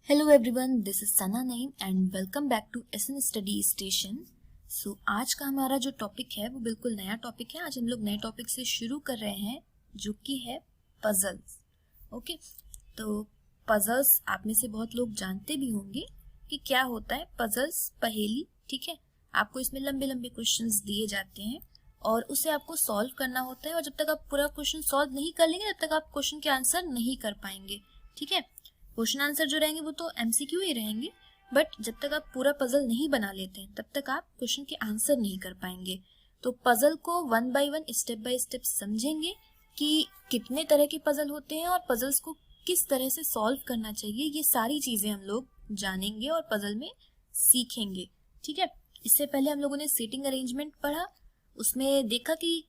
Hello everyone, this is Sana Naeem and welcome back to SN study station. So आज का हमारा जो टॉपिक है वो बिल्कुल नया टॉपिक है। आज हम लोग नए टॉपिक से शुरू कर रहे हैं जो कि है पजल्स। ओके, तो पजल्स आप में से बहुत लोग जानते भी होंगे कि क्या होता है पजल्स, पहेली। ठीक है, आपको इसमें लंबे लंबे क्वेश्चंस दिए जाते हैं और उसे आपको सॉल्व करना होता है, और जब तक आप पूरा क्वेश्चन सॉल्व नहीं कर लेंगे तब तक आप क्वेश्चन के आंसर नहीं कर पाएंगे। ठीक है, क्वेश्चन आंसर जो रहेंगे वो तो एमसीक्यू ही रहेंगे, बट जब तक आप पूरा पजल नहीं बना लेते हैं तब तक आप क्वेश्चन के आंसर नहीं कर पाएंगे। तो पजल को one by one, step by step समझेंगे कि कितने तरह के पजल होते हैं और पजल्स को किस तरह से सॉल्व करना चाहिए। ये सारी चीजें हम लोग जानेंगे और पजल में सीखेंगे। ठीक है, इससे पहले हम लोगों ने सीटिंग अरेंजमेंट पढ़ा, उसमें देखा कि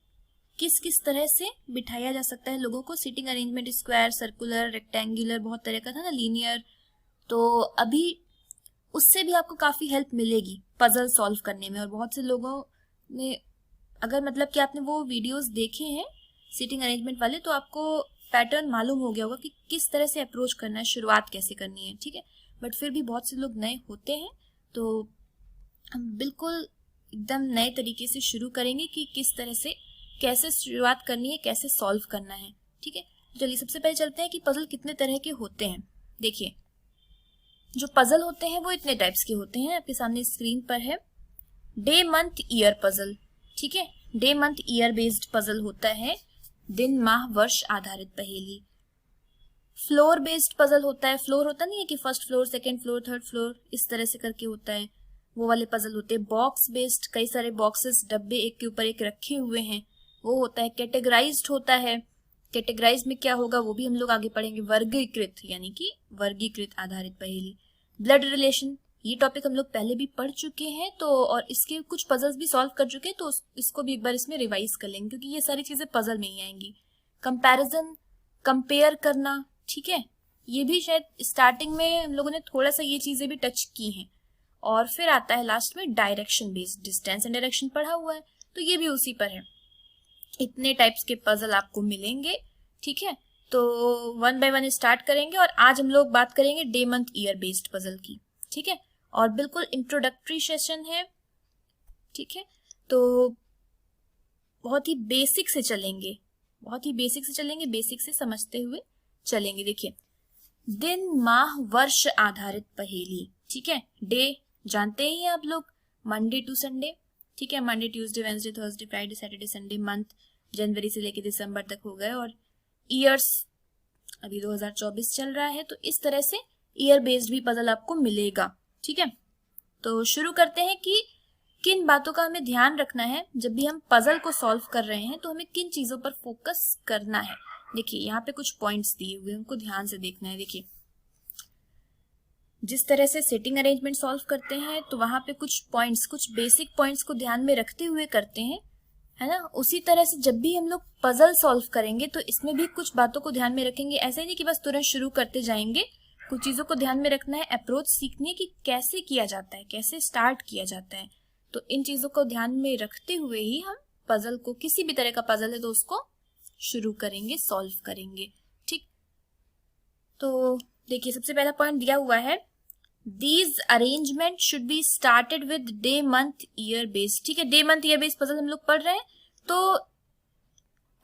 किस किस तरह से बिठाया जा सकता है लोगों को। Seating arrangement square, circular, rectangular, बहुत तरह का था ना, लीनियर। तो अभी उससे भी आपको काफी हेल्प मिलेगी पजल सॉल्व करने में। और बहुत से लोगों ने, अगर मतलब कि आपने वो वीडियोस देखे हैं सीटिंग अरेंजमेंट वाले, तो आपको पैटर्न मालूम हो गया होगा कि किस तरह से अप्रोच करना है, शुरुआत कैसे करनी है। ठीक है, बट फिर भी बहुत से लोग नए होते हैं, तो हम बिल्कुल एकदम नए तरीके से शुरू करेंगे कि किस तरह से, कैसे शुरुआत करनी है, कैसे सॉल्व करना है। ठीक है, चलिए सबसे पहले चलते हैं कि पजल कितने तरह के होते हैं। देखिए, जो पजल होते हैं वो इतने टाइप्स के होते हैं, आपके सामने स्क्रीन पर है। Day month year puzzle. ठीक है, day month year based puzzle होता है। दिन माह वर्ष आधारित पहेली। फ्लोर बेस्ड पजल होता है। फ्लोर होता नहीं है कि first floor, second floor, third floor, इस तरह से करके होता है, वो वाले पजल होते हैं। बॉक्स बेस्ड, कई सारे बॉक्सेस, डब्बे एक के ऊपर एक रखे हुए हैं, वो होता है। कैटेगराइज्ड होता है। कैटेगराइज में क्या होगा वो भी हम लोग आगे पढ़ेंगे। वर्गीकृत, यानी कि वर्गीकृत आधारित पहेली। ब्लड रिलेशन, ये टॉपिक हम लोग पहले भी पढ़ चुके हैं, तो और इसके कुछ पजल्स भी सॉल्व कर चुके हैं, तो इसको भी एक बार इसमें रिवाइज कर लेंगे क्योंकि ये सारी चीजें पजल में ही आएंगी। कंपैरिजन, कंपेयर करना। ठीक है, ये भी शायद स्टार्टिंग में हम लोगों ने थोड़ा सा ये चीजें भी टच की हैं। और फिर आता है लास्ट में direction based. Distance and direction पढ़ा हुआ है, तो ये भी उसी पर है। इतने टाइप्स के पजल आपको मिलेंगे। ठीक है, तो वन बाय वन स्टार्ट करेंगे और आज हम लोग बात करेंगे day month year based puzzle की। ठीक है, और बिल्कुल इंट्रोडक्टरी सेशन है। ठीक है, तो बहुत ही बेसिक से चलेंगे, बहुत ही बेसिक से चलेंगे, बेसिक से समझते हुए चलेंगे। देखिए, दिन माह वर्ष आधारित पहेली। ठीक है, डे जानते ही हैं आप लोग, मंडे टू संडे। ठीक है, Monday, Tuesday, Wednesday, Thursday, Friday, Saturday, Sunday. Month जनवरी से लेकर दिसंबर तक हो गए, और ईयर्स अभी 2024 चल रहा है, तो इस तरह से ईयर बेस्ड भी पजल आपको मिलेगा। ठीक है, तो शुरू करते हैं कि किन बातों का हमें ध्यान रखना है जब भी हम पजल को सॉल्व कर रहे हैं, तो हमें किन चीजों पर फोकस करना है। देखिए, यहाँ पे कुछ पॉइंट्स दिए हुए हैं, उनको ध्यान से देखना है। देखिए, जिस तरह से सेटिंग अरेंजमेंट सॉल्व करते हैं, तो वहां पे कुछ पॉइंट्स, कुछ बेसिक पॉइंट्स को ध्यान में रखते हुए करते हैं, है ना। उसी तरह से जब भी हम लोग पजल सॉल्व करेंगे तो इसमें भी कुछ बातों को ध्यान में रखेंगे। ऐसे नहीं कि बस तुरंत शुरू करते जाएंगे, कुछ चीजों को ध्यान में रखना है। अप्रोच सीखनी है कि कैसे किया जाता है, कैसे स्टार्ट किया जाता है। तो इन चीजों को ध्यान में रखते हुए ही हम पजल को, किसी भी तरह का पजल है तो उसको शुरू करेंगे, सॉल्व करेंगे। ठीक, तो देखिए, सबसे पहला पॉइंट दिया हुआ है, These arrangement should be started with day month year based। ठीक है, day month year based puzzle हम लोग पढ़ रहे हैं, तो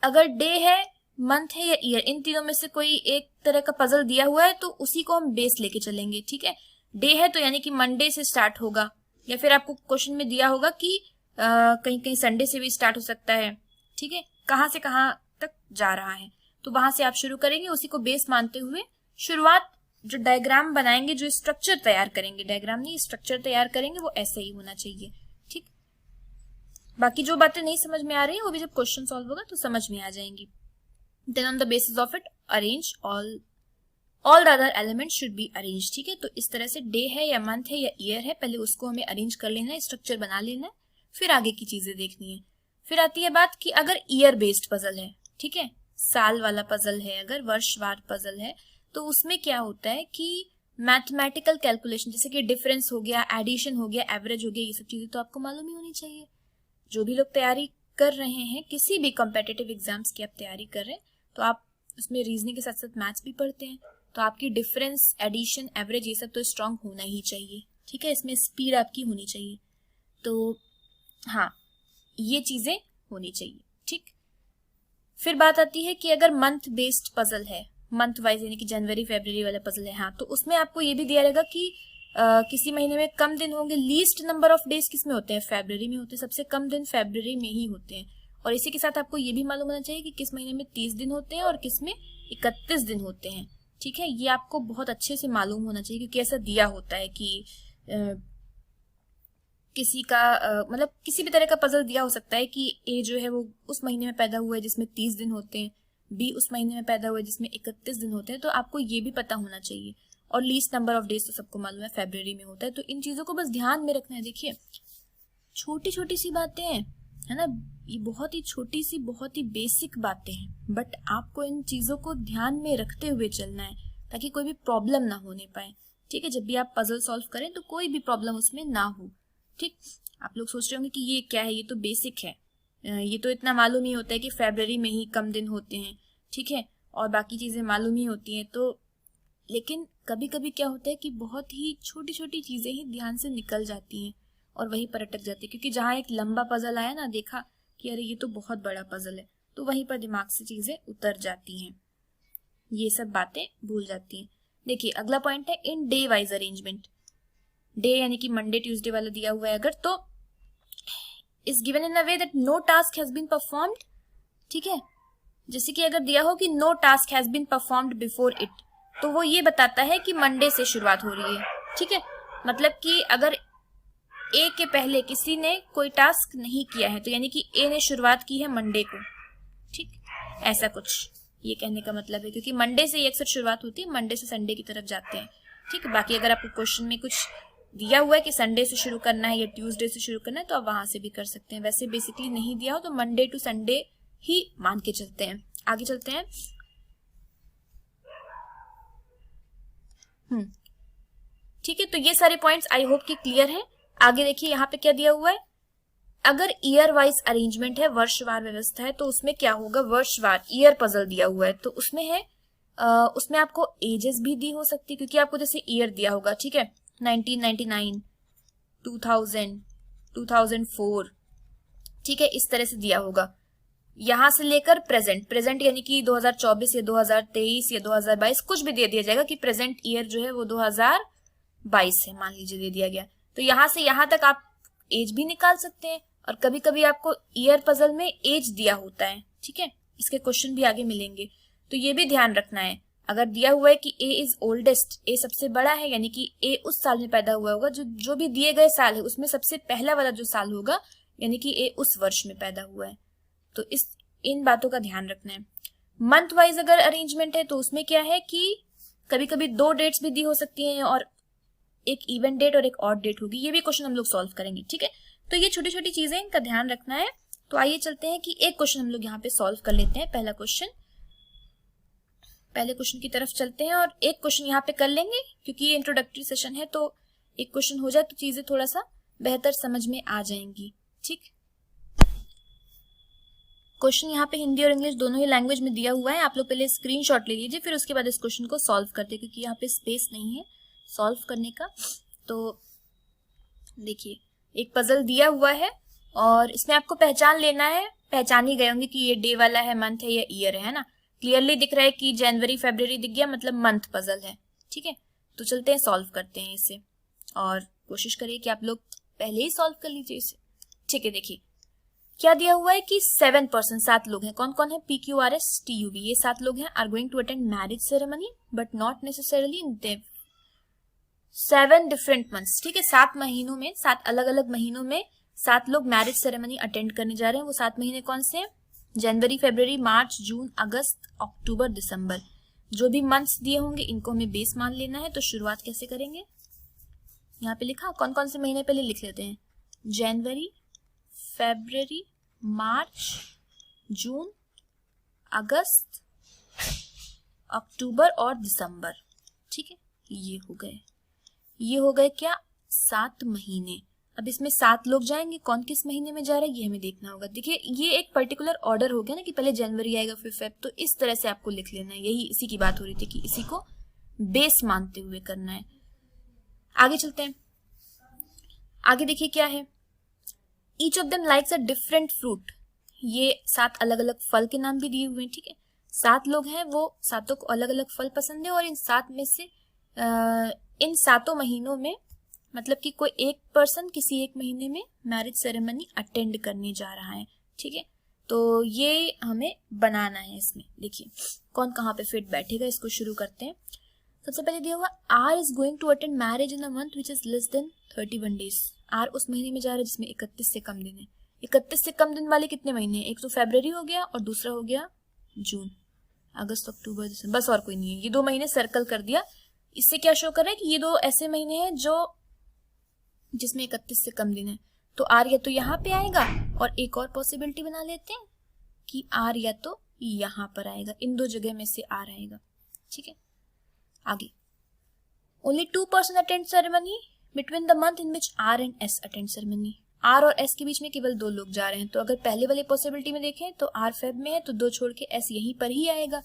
अगर डे है, मंथ है या ईयर, इन तीनों में से कोई एक तरह का पजल दिया हुआ है तो उसी को हम बेस लेके चलेंगे। ठीक है, डे है तो यानी कि मंडे से स्टार्ट होगा, या फिर आपको क्वेश्चन में दिया होगा कि कहीं कहीं संडे से भी स्टार्ट हो सकता है। ठीक है, कहाँ से कहाँ तक जा रहा है, तो वहां से आप शुरू करेंगे, उसी को बेस मानते हुए शुरुआत। जो डायग्राम बनाएंगे, जो स्ट्रक्चर तैयार करेंगे, डायग्राम नहीं स्ट्रक्चर तैयार करेंगे, वो ऐसे ही होना चाहिए। ठीक, बाकी जो बातें नहीं समझ में आ रही है वो भी जब क्वेश्चन सॉल्व होगा तो समझ में आ जाएंगी। Then on the basis of it arrange all the other elements should be arrange. ठीक है, तो इस तरह से डे है या मंथ है या ईयर है, पहले उसको हमें अरेंज कर लेना है, स्ट्रक्चर बना लेना है, फिर आगे की चीजें देखनी है। फिर आती है बात कि अगर ईयर बेस्ड पजल है, ठीक है, साल वाला पजल है, अगर वर्षवार पजल है, तो उसमें क्या होता है कि मैथमेटिकल कैलकुलेशन, जैसे कि डिफरेंस हो गया, एडिशन हो गया, एवरेज हो गया, ये सब चीजें तो आपको मालूम ही होनी चाहिए। जो भी लोग तैयारी कर रहे हैं, किसी भी कॉम्पिटिटिव एग्जाम्स की आप तैयारी कर रहे हैं, तो आप उसमें रीजनिंग के साथ साथ मैथ्स भी पढ़ते हैं, तो आपकी डिफरेंस, एडिशन, एवरेज ये सब तो स्ट्रांग होना ही चाहिए, ठीक है। इसमें स्पीड आपकी होनी चाहिए, तो हाँ ये चीजें होनी चाहिए, ठीक। फिर बात आती है कि अगर मंथ बेस्ड पजल है, मंथ वाइज यानी कि जनवरी फरवरी वाला पजल है, हाँ, तो उसमें आपको ये भी दिया रहेगा कि किसी महीने में कम दिन होंगे। लीस्ट नंबर ऑफ डेज किस में होते हैं? फरवरी में होते हैं। सबसे कम दिन फरवरी में ही होते हैं। और इसी के साथ आपको ये भी मालूम होना चाहिए कि किस महीने में 30 दिन होते हैं और किस में 31 दिन होते हैं, ठीक है। ये आपको बहुत अच्छे से मालूम होना चाहिए, क्योंकि ऐसा दिया होता है कि किसी का मतलब किसी भी तरह का पजल दिया हो सकता है कि ए जो है वो उस महीने में पैदा हुआ है जिसमें 30 दिन होते हैं, बी उस महीने में पैदा हुआ है जिसमें 31 दिन होते हैं, तो आपको ये भी पता होना चाहिए। और लीस्ट नंबर ऑफ डेज तो सबको मालूम है फरवरी में होता है, तो इन चीजों को बस ध्यान में रखना है। देखिए छोटी छोटी सी बातें हैं, है ना, ये बहुत ही छोटी सी, बहुत ही बेसिक बातें हैं, बट आपको इन चीजों को ध्यान में रखते हुए चलना है ताकि कोई भी प्रॉब्लम ना होने पाए, ठीक है। जब भी आप पजल सॉल्व करें तो कोई भी प्रॉब्लम उसमें ना हो, ठीक। आप लोग सोच रहे होंगे कि ये क्या है, ये तो बेसिक है, ये तो इतना मालूम ही होता है कि फरवरी में ही कम दिन होते हैं, ठीक है, और बाकी चीजें मालूम ही होती हैं। तो लेकिन कभी कभी क्या होता है कि बहुत ही छोटी छोटी चीजें ही ध्यान से निकल जाती हैं और वहीं पर अटक जाती है, क्योंकि जहाँ एक लंबा पजल आया ना, देखा कि अरे ये तो बहुत बड़ा पजल है, तो वहीं पर दिमाग से चीजें उतर जाती हैं, ये सब बातें भूल जाती हैं। देखिए अगला पॉइंट है in day wise arrangement. Day यानी कि मंडे ट्यूसडे वाला दिया हुआ है अगर, तो is given in a way that no task has been performed, ठीक है। जैसे कि अगर दिया हो कि no task has been performed before it, तो वो ये बताता है कि मंडे से शुरुआत हो रही है, ठीक है। मतलब कि अगर ए के पहले किसी ने कोई टास्क नहीं किया है, तो यानी कि ए ने शुरुआत की है मंडे को, ठीक, ऐसा कुछ ये कहने का मतलब है, क्योंकि मंडे से ही अक्सर शुरुआत होती है, मंडे से संडे की तरफ जाते हैं, ठीक है। बाकी अगर आपको क्वेश्चन में कुछ दिया हुआ है कि संडे से शुरू करना है या ट्यूसडे से शुरू करना है, तो आप वहां से भी कर सकते हैं। वैसे बेसिकली नहीं दिया हो तो मंडे टू संडे ही मान के चलते हैं। आगे चलते हैं। ठीक है, तो ये सारे पॉइंट्स आई होप कि क्लियर है। आगे देखिए यहाँ पे क्या दिया हुआ है, अगर ईयर वाइज अरेंजमेंट है, वर्षवार व्यवस्था है, तो उसमें क्या होगा, वर्षवार ईयर पजल दिया हुआ है, तो उसमें है उसमें आपको एजेस भी दी हो सकती है, क्योंकि आपको जैसे ईयर दिया होगा, ठीक है, 1999, 2000, 2004, ठीक है, इस तरह से दिया होगा। यहां से लेकर प्रेजेंट, प्रेजेंट यानी कि 2024 या 2023 या 2022 कुछ भी दे दिया जाएगा कि प्रेजेंट ईयर जो है वो 2022 है, मान लीजिए दे दिया गया, तो यहां से यहां तक आप एज भी निकाल सकते हैं। और कभी कभी आपको ईयर पजल में एज दिया होता है, ठीक है, इसके क्वेश्चन भी आगे मिलेंगे, तो ये भी ध्यान रखना है। अगर दिया हुआ है कि ए इज ओल्डेस्ट, ए सबसे बड़ा है, यानी कि ए उस साल में पैदा हुआ होगा, जो भी दिए गए साल है उसमें सबसे पहला वाला जो साल होगा, यानी कि ए उस वर्ष में पैदा हुआ है, तो इन बातों का ध्यान रखना है। मंथ वाइज अगर अरेंजमेंट है तो उसमें क्या है कि कभी कभी 2 डेट्स भी दी हो सकती हैं और एक इवन डेट और एक ऑड डेट होगी, ये भी क्वेश्चन हम लोग सॉल्व करेंगे, ठीक है। तो ये छोटी छोटी चीजें, इनका ध्यान रखना है। तो आइए चलते हैं कि एक क्वेश्चन हम लोग यहाँ पे सॉल्व कर लेते हैं। पहले क्वेश्चन की तरफ चलते हैं और एक क्वेश्चन यहाँ पे कर लेंगे, क्योंकि ये इंट्रोडक्टरी सेशन है, तो एक क्वेश्चन हो जाए तो चीजें थोड़ा सा बेहतर समझ में आ जाएंगी, ठीक। क्वेश्चन यहाँ पे हिंदी और इंग्लिश दोनों ही लैंग्वेज में दिया हुआ है, आप लोग पहले स्क्रीनशॉट ले लीजिए, फिर उसके बाद इस क्वेश्चन को सॉल्व करते हैं, क्योंकि यहाँ पे स्पेस नहीं है सॉल्व करने का। तो देखिए एक पजल दिया हुआ है और इसमें आपको पहचान लेना है, पहचान ही गए होंगे कि ये डे वाला है, मंथ है या ईयर है ना। क्लियरली दिख रहा है कि जनवरी फरवरी दिख गया, मतलब मंथ पजल है, ठीक है। तो चलते हैं सॉल्व करते हैं इसे, और कोशिश करिए कि आप लोग पहले ही सॉल्व कर लीजिए इसे, ठीक है। देखिए क्या दिया हुआ है कि 7 पर्सन, 7 लोग हैं, कौन कौन है, PQRS TUV, ये 7 लोग हैं, are going to attend marriage ceremony but not necessarily in 7 different months, ठीक है। 7 महीनों में, 7 अलग अलग महीनों में 7 लोग मैरिज सेरेमनी अटेंड करने जा रहे हैं। वो 7 महीने कौन से हैं, जनवरी फरवरी मार्च जून अगस्त अक्टूबर दिसंबर। जो भी मंथ्स दिए होंगे इनको हमें बेस मान लेना है। तो शुरुआत कैसे करेंगे, यहाँ पे लिखा, कौन कौन से महीने पहले लिख लेते हैं, जनवरी फरवरी मार्च जून अगस्त अक्टूबर और दिसंबर, ठीक है। ये हो गए क्या, 7 महीने। अब इसमें 7 लोग जाएंगे, कौन किस महीने में जा रहा है ये हमें देखना होगा। देखिए ये एक पर्टिकुलर ऑर्डर हो गया ना कि पहले जनवरी आएगा फिर फेब, तो इस तरह से आपको लिख लेना है। यही इसी की बात हो रही थी कि इसी को बेस मानते हुए करना है। आगे चलते हैं। आगे देखिए क्या है, each of them likes a different fruit. ये 7 अलग अलग फल के नाम भी दिए हुए हैं, ठीक है। 7 लोग हैं, वो सातों को अलग अलग फल पसंद है और इन 7 में से इन 7 महीनों में मतलब कि कोई एक पर्सन किसी एक महीने में मैरिज सेरेमनी अटेंड करने जा रहा है, ठीक है। तो ये हमें बनाना है। इसमें देखिए कौन कहाँ पे फिट बैठेगा, इसको शुरू करते हैं। सबसे पहले दिया हुआ R is going to attend marriage in a month which is less than 31 days. R उस महीने में जा रहा है जिसमें 31 से कम दिन है। 31 से कम दिन वाले कितने महीने हैं, एक तो फरवरी हो गया और दूसरा हो गया जून, अगस्त, अक्टूबर, दिसंबर, बस और कोई नहीं है। ये 2 महीने सर्कल कर दिया। इससे क्या शो कर रहा है कि ये 2 ऐसे महीने हैं जो जिसमें 31 से कम दिन है। तो आर या तो यहाँ पे आएगा और एक और पॉसिबिलिटी बना लेते हैं कि आर या तो यहाँ पर आएगा, इन 2 जगह में से आर आएगा, ठीक है। आगे only 2 person attend ceremony between the month in which R and S attend ceremony. R और एस के बीच में केवल 2 लोग जा रहे हैं। तो अगर पहले वाले पॉसिबिलिटी में देखें तो आर फेब में है तो 2 छोड़ के एस यहीं पर ही आएगा,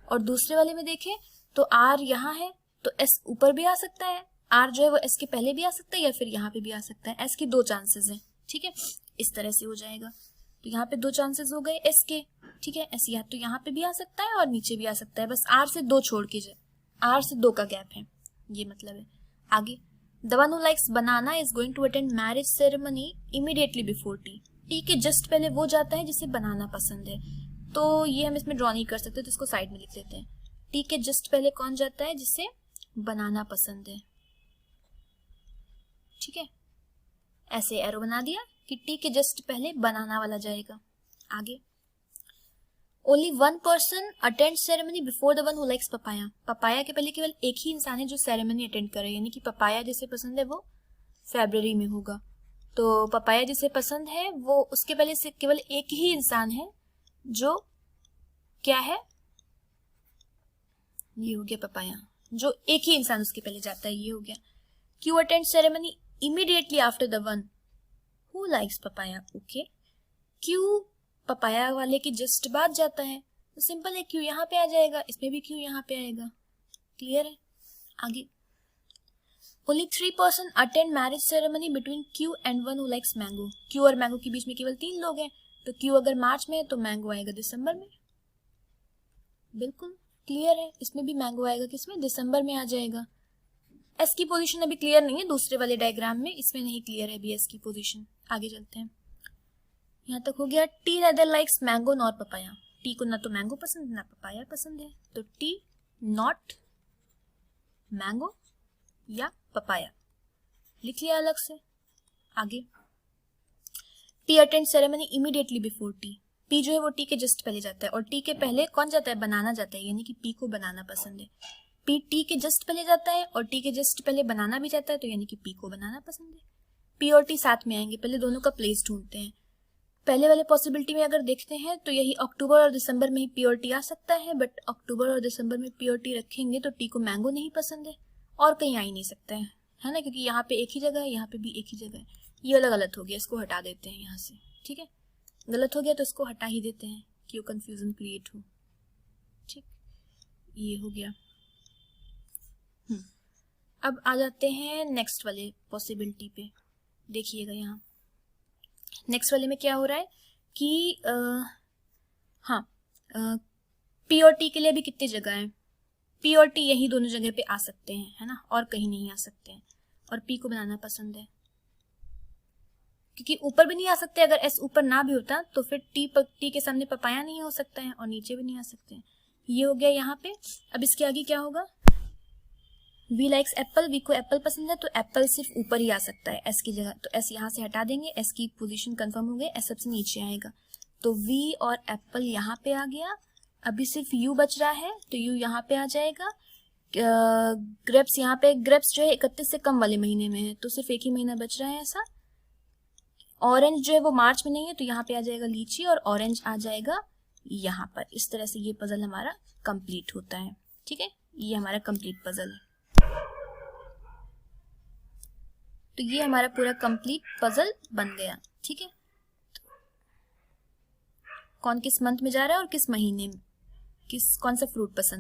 और दूसरे वाले में देखें तो आर यहाँ है तो एस ऊपर भी आ सकता है, आर जो है वो एस के पहले भी आ सकता है या फिर यहाँ पे भी आ सकता है। एस के 2 चांसेस हैं, ठीक है। इस तरह से हो जाएगा। तो यहाँ पे 2 चांसेस हो गए एस के, ठीक है। एस या तो यहाँ पे भी आ सकता है और नीचे भी आ सकता है, बस आर से 2 छोड़ के जाए, आर से 2 का गैप है, ये मतलब है। आगे the one who likes banana is going to attend marriage ceremony immediately before T. T के जस्ट पहले वो जाता है जिसे बनाना पसंद है। तो ये हम इसमें ड्रॉ नहीं कर सकते तो इसको साइड में लिख लेते हैं। टी के जस्ट पहले कौन जाता है, जिसे बनाना पसंद है, ठीक है। ऐसे एरो बना दिया कि टी के जस्ट पहले बनाना वाला जाएगा। आगे only 1 person attend ceremony before the one who likes papaya. Papaya के पहले केवल एक ही इंसान है जो सेरेमनी अटेंड करे, यानी कि पपाया जिसे पसंद है वो फरवरी में होगा। तो पपाया जिसे पसंद है वो उसके पहले से केवल एक ही इंसान है जो क्या है, ये हो गया पपाया, जो एक ही इंसान उसके पहले जाता है, ये हो गया। Q attend ceremony immediately after the one who likes papaya. Okay, Q papaya वाले के जस्ट बाद जाता है तो सिंपल है, क्यू यहाँ पे आ जाएगा, इसमें भी क्यू यहाँ पे आएगा। क्लियर है। आगे only 3 person attend marriage ceremony between Q and one who likes mango. Q और मैंगो के बीच में केवल 3 लोग हैं, तो क्यू अगर मार्च में है तो मैंगो आएगा दिसंबर में। बिल्कुल क्लियर है। इसमें भी मैंगो आएगा किसमें, दिसंबर में आ जाएगा। एस की पोजीशन अभी क्लियर नहीं है दूसरे वाले डायग्राम में, इसमें नहीं क्लियर है अभी एस की पोजीशन। आगे चलते हैं। यहाँ तक हो गया। T neither likes mango not papaya. T को ना तो मैंगो पसंद ना पपाया पसंद है, तो टी नॉट मैंगो या पपाया लिख लिया अलग से। आगे P attend ceremony immediately before T. P जो है वो टी के जस्ट पहले जाता है, और टी के पहले कौन जाता है, बनाना जाता है, यानी कि पी को बनाना पसंद है। पी टी के जस्ट पहले जाता है और टी के जस्ट पहले बनाना भी जाता है, तो यानी कि पी को बनाना पसंद है। पी और टी साथ में आएंगे, पहले दोनों का प्लेस ढूंढते हैं। पहले वाले पॉसिबिलिटी में अगर देखते हैं तो यही अक्टूबर और दिसंबर में ही पी और टी आ सकता है, बट अक्टूबर और दिसंबर में पी और टी रखेंगे तो टी को मैंगो नहीं पसंद है और कहीं आ ही नहीं सकता है ना, क्योंकि यहाँ पे एक ही जगह है, यहाँ पे भी एक ही जगह है। ये वाला गलत हो गया, इसको हटा देते हैं यहाँ से, ठीक है। गलत हो गया तो इसको हटा ही देते हैं, क्यों कंफ्यूजन क्रिएट हो, ठीक। ये हो गया। अब आ जाते हैं नेक्स्ट वाले पॉसिबिलिटी पे। देखिएगा यहाँ नेक्स्ट वाले में क्या हो रहा है कि पी और टी के लिए भी कितनी जगह है, पी और टी यही दोनों जगह पे आ सकते हैं, है ना, और कहीं नहीं आ सकते हैं। और पी को बनाना पसंद है क्योंकि ऊपर भी नहीं आ सकते, अगर एस ऊपर ना भी होता तो फिर टी के सामने पपाया नहीं हो सकता है और नीचे भी नहीं आ सकते हैं। ये हो गया यहाँ पे। अब इसके आगे क्या होगा, वी लाइक्स एप्पल। वी को एप्पल पसंद है तो एप्पल सिर्फ ऊपर ही आ सकता है एस की जगह, तो एस यहाँ से हटा देंगे, एस की पोजीशन कंफर्म हो गई, एस सबसे नीचे आएगा, तो वी और एप्पल यहाँ पे आ गया। अभी सिर्फ यू बच रहा है तो यू यहाँ पे आ जाएगा। ग्रेप्स यहाँ पे, ग्रेप्स जो है 31 से कम वाले महीने में है तो सिर्फ एक ही महीना बच रहा है ऐसा। ऑरेंज जो है वो मार्च में नहीं है तो यहाँ पे आ जाएगा लीची, और ऑरेंज आ जाएगा यहाँ पर। इस तरह से ये पजल हमारा कंप्लीट होता है, ठीक है। ये हमारा कंप्लीट पजल है। तो ये हमारा पूरा कंप्लीट पजल बन गया, ठीक है। कौन किस मंथ में जा रहा है और किस महीने में, कौन सा फ्रूट पसंद